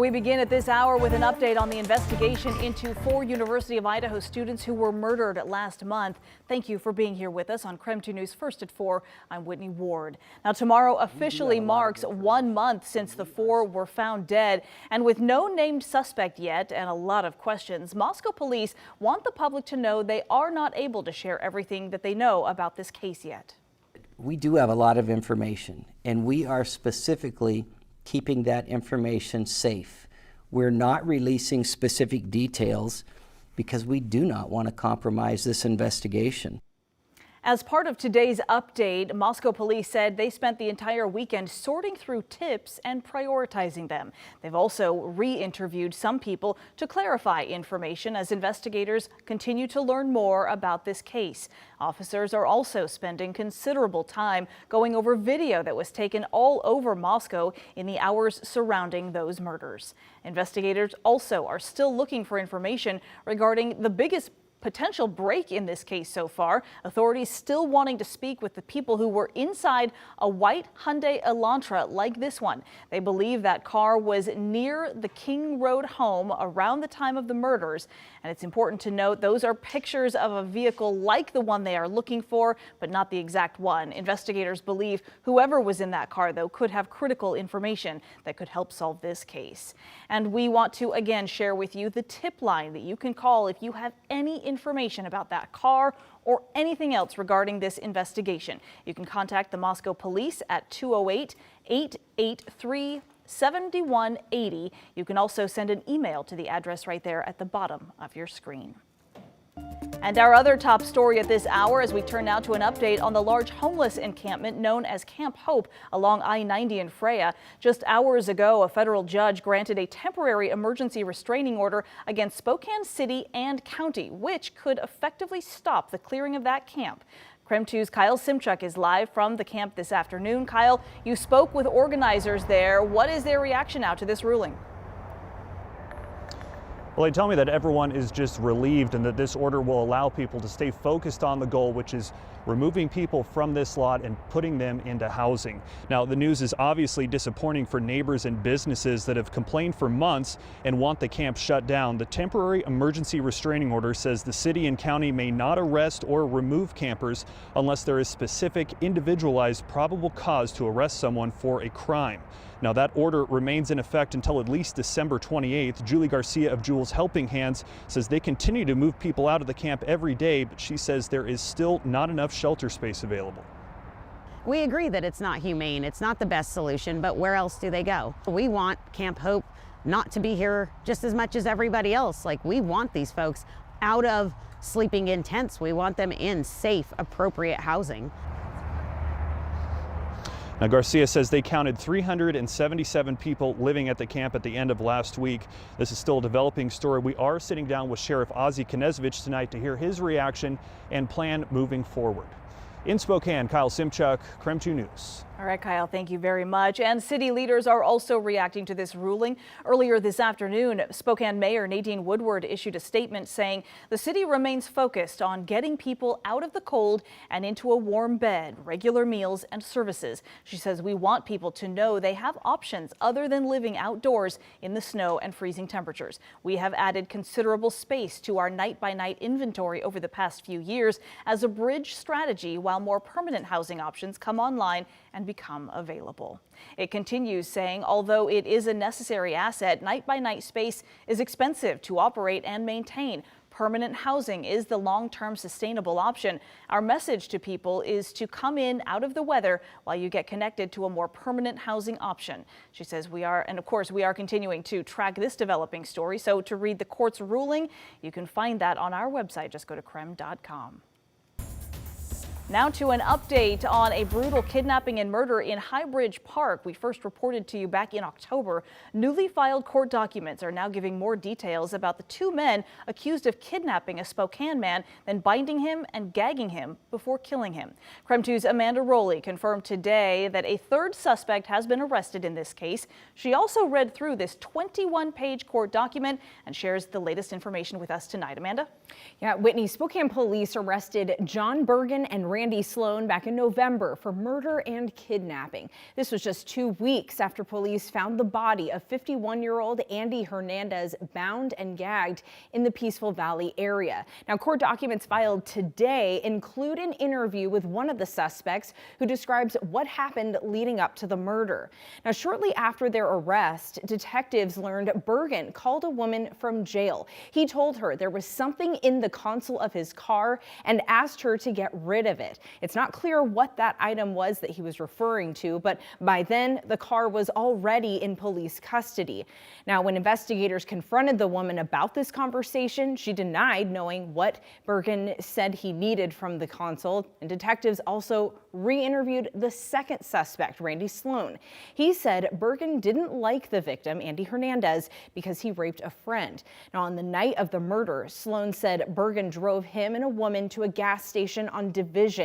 We begin at this hour with an update on the investigation into 4 University of Idaho students who were murdered last month. Thank you for being here with us on KREM 2 News First at 4. I'm Whitney Ward. Now, tomorrow officially marks 1 month since the 4 were found dead. And with no named suspect yet and a lot of questions, Moscow police want the public to know they are not able to share everything that they know about this case yet. We do have a lot of information, and we are specifically keeping that information safe. We're not releasing specific details because we do not want to compromise this investigation. As part of today's update, Moscow police said they spent the entire weekend sorting through tips and prioritizing them. They've also re-interviewed some people to clarify information as investigators continue to learn more about this case. Officers are also spending considerable time going over video that was taken all over Moscow in the hours surrounding those murders. Investigators also are still looking for information regarding the biggest potential break in this case so far. Authorities still wanting to speak with the people who were inside a white Hyundai Elantra like this one. They believe that car was near the King Road home around the time of the murders. And it's important to note those are pictures of a vehicle like the one they are looking for, but not the exact one. Investigators believe whoever was in that car, though, could have critical information that could help solve this case. And we want to again share with you the tip line that you can call if you have any information about that car or anything else regarding this investigation. You can contact the Moscow police at 208-883-7180. You can also send an email to the address right there at the bottom of your screen. And our other top story at this hour as we turn now to an update on the large homeless encampment known as Camp Hope along I-90 in Freya. Just hours ago, a federal judge granted a temporary emergency restraining order against Spokane City and County, which could effectively stop the clearing of that camp. KREM 2's Kyle Simchuk is live from the camp this afternoon. Kyle, you spoke with organizers there. What is their reaction now to this ruling? Well, they tell me that everyone is just relieved and that this order will allow people to stay focused on the goal, which is removing people from this lot and putting them into housing. Now, the news is obviously disappointing for neighbors and businesses that have complained for months and want the camp shut down. The temporary emergency restraining order says the city and county may not arrest or remove campers unless there is specific, individualized, probable cause to arrest someone for a crime. Now, that order remains in effect until at least December 28th. Julie Garcia of Jules Helping Hands says they continue to move people out of the camp every day, but she says there is still not enough shelter space available. We agree that it's not humane. It's not the best solution, but where else do they go? We want Camp Hope not to be here just as much as everybody else. Like, we want these folks out of sleeping in tents. We want them in safe, appropriate housing. Now, Garcia says they counted 377 people living at the camp at the end of last week. This is still a developing story. We are sitting down with Sheriff Ozzie Knezovich tonight to hear his reaction and plan moving forward. In Spokane, Kyle Simchuk, KREM 2 News. All right, Kyle, thank you very much. And city leaders are also reacting to this ruling. Earlier this afternoon, Spokane Mayor Nadine Woodward issued a statement saying the city remains focused on getting people out of the cold and into a warm bed, regular meals and services. She says we want people to know they have options other than living outdoors in the snow and freezing temperatures. We have added considerable space to our night-by-night inventory over the past few years as a bridge strategy while more permanent housing options come online and become available. It continues saying, although it is a necessary asset, night-by-night space is expensive to operate and maintain. Permanent housing is the long-term sustainable option. Our message to people is to come in out of the weather while you get connected to a more permanent housing option. She says we are, and of course we are continuing to track this developing story. So to read the court's ruling, you can find that on our website. Just go to krem.com. Now to an update on a brutal kidnapping and murder in High Bridge Park. We first reported to you back in October. Newly filed court documents are now giving more details about the 2 men accused of kidnapping a Spokane man, then binding him and gagging him before killing him. KREM 2's Amanda Rowley confirmed today that a 3rd suspect has been arrested in this case. She also read through this 21-page court document and shares the latest information with us tonight. Amanda? Yeah, Whitney, Spokane police arrested John Bergen and Randy Sloan back in November for murder and kidnapping. This was just 2 weeks after police found the body of 51-year-old Andy Hernandez bound and gagged in the Peaceful Valley area. Now, court documents filed today include an interview with one of the suspects who describes what happened leading up to the murder. Now, shortly after their arrest, detectives learned Bergen called a woman from jail. He told her there was something in the console of his car and asked her to get rid of it. It's not clear what that item was that he was referring to, but by then the car was already in police custody. Now, when investigators confronted the woman about this conversation, she denied knowing what Bergen said he needed from the console, and detectives also re-interviewed the second suspect, Randy Sloan. He said Bergen didn't like the victim, Andy Hernandez, because he raped a friend. Now, on the night of the murder, Sloan said Bergen drove him and a woman to a gas station on Division,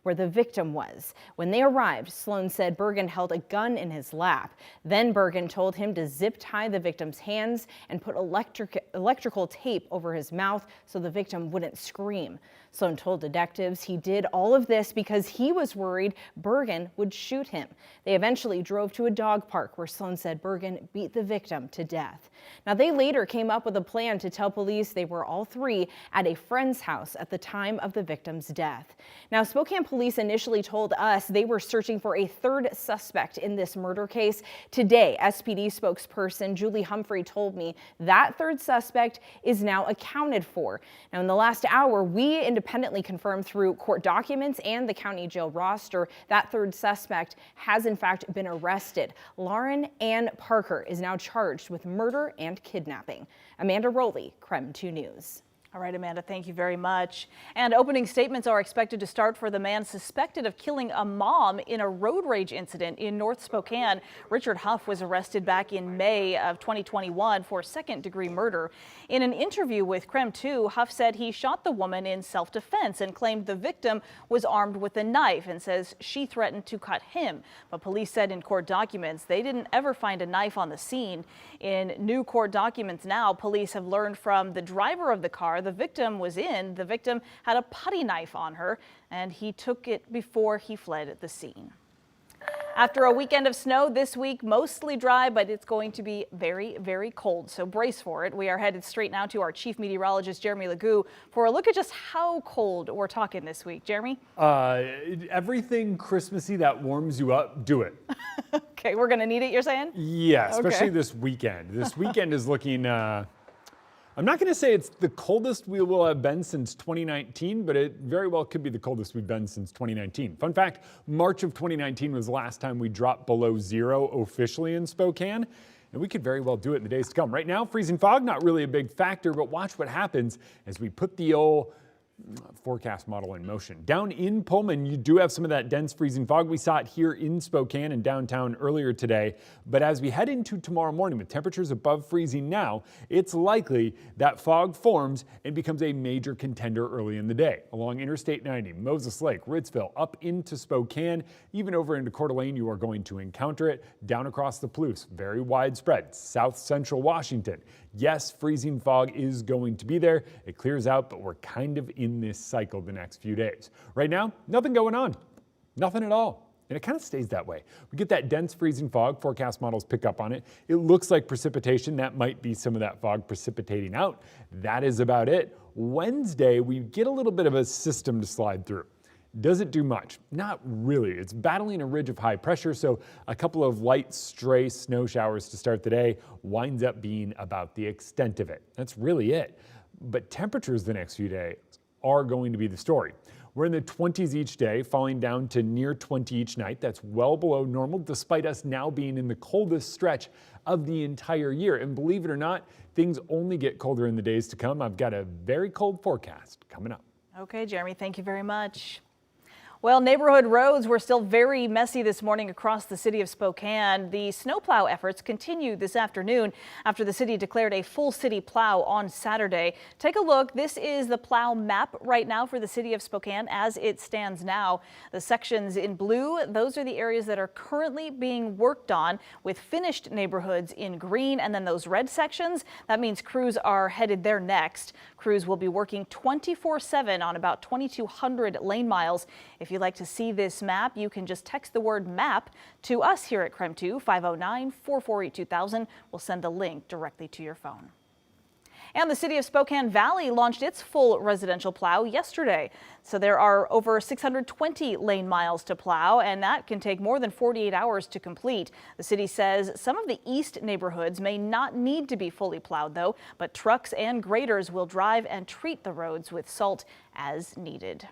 where the victim was. When they arrived, Sloan said Bergen held a gun in his lap. Then Bergen told him to zip tie the victim's hands and put electrical tape over his mouth so the victim wouldn't scream. Sloan told detectives he did all of this because he was worried Bergen would shoot him. They eventually drove to a dog park where Sloan said Bergen beat the victim to death. Now, they later came up with a plan to tell police they were all three at a friend's house at the time of the victim's death. Now, Spokane police initially told us they were searching for a third suspect in this murder case. Today, SPD spokesperson Julie Humphrey told me that third suspect is now accounted for. Now, in the last hour, we independently confirmed through court documents and the county jail roster that third suspect has in fact been arrested. Lauren Ann Parker is now charged with murder and kidnapping. Amanda Rowley, KREM 2 News. All right, Amanda, thank you very much. And opening statements are expected to start for the man suspected of killing a mom in a road rage incident in North Spokane. Richard Huff was arrested back in May of 2021 for second-degree murder. In an interview with KREM 2, Huff said he shot the woman in self-defense and claimed the victim was armed with a knife and says she threatened to cut him. But police said in court documents they didn't ever find a knife on the scene. In new court documents now, police have learned from the driver of the car the victim was in, the victim had a putty knife on her, and he took it before he fled at the scene. After a weekend of snow this week, mostly dry, but it's going to be very, very cold, so brace for it. We are headed straight now to our chief meteorologist, Jeremy Legoo, for a look at just how cold we're talking this week. Jeremy? Everything Christmassy that warms you up, do it. Okay, we're going to need it, you're saying? Yeah, especially Okay. this weekend. This weekend is looking, I'm not going to say it's the coldest we will have been since 2019, but it very well could be the coldest we've been since 2019. Fun fact, March of 2019 was the last time we dropped below zero officially in Spokane, and we could very well do it in the days to come. Right now, freezing fog, not really a big factor, but watch what happens as we put the old forecast model in motion. Down in Pullman, you do have some of that dense freezing fog. We saw it here in Spokane and downtown earlier today. But as we head into tomorrow morning with temperatures above freezing now, it's likely that fog forms and becomes a major contender early in the day. Along Interstate 90, Moses Lake, Ritzville, up into Spokane, even over into Coeur d'Alene, you are going to encounter it. Down across the Palouse, very widespread. South Central Washington. Yes, freezing fog is going to be there. It clears out, but we're kind of in this cycle the next few days. Right now, nothing going on. Nothing at all. And it kind of stays that way. We get that dense freezing fog. Forecast models pick up on it. It looks like precipitation. That might be some of that fog precipitating out. That is about it. Wednesday, we get a little bit of a system to slide through. Does it do much? Not really. It's battling a ridge of high pressure, so a couple of light stray snow showers to start the day winds up being about the extent of it. That's really it. But temperatures the next few days are going to be the story. We're in the 20s each day, falling down to near 20 each night. That's well below normal, despite us now being in the coldest stretch of the entire year. And believe it or not, things only get colder in the days to come. I've got a very cold forecast coming up. Okay, Jeremy, thank you very much. Well, neighborhood roads were still very messy this morning across the city of Spokane. The snowplow efforts continued this afternoon after the city declared a full city plow on Saturday. Take a look. This is the plow map right now for the city of Spokane as it stands now. The sections in blue, those are the areas that are currently being worked on, with finished neighborhoods in green, and then those red sections, that means crews are headed there next. Crews will be working 24/7 on about 2,200 lane miles. If you'd like to see this map, you can just text the word MAP to us here at KREM 2, 509-448-2000. We'll send a link directly to your phone. And the city of Spokane Valley launched its full residential plow yesterday. So there are over 620 lane miles to plow, and that can take more than 48 hours to complete. The city says some of the east neighborhoods may not need to be fully plowed, though, but trucks and graders will drive and treat the roads with salt as needed.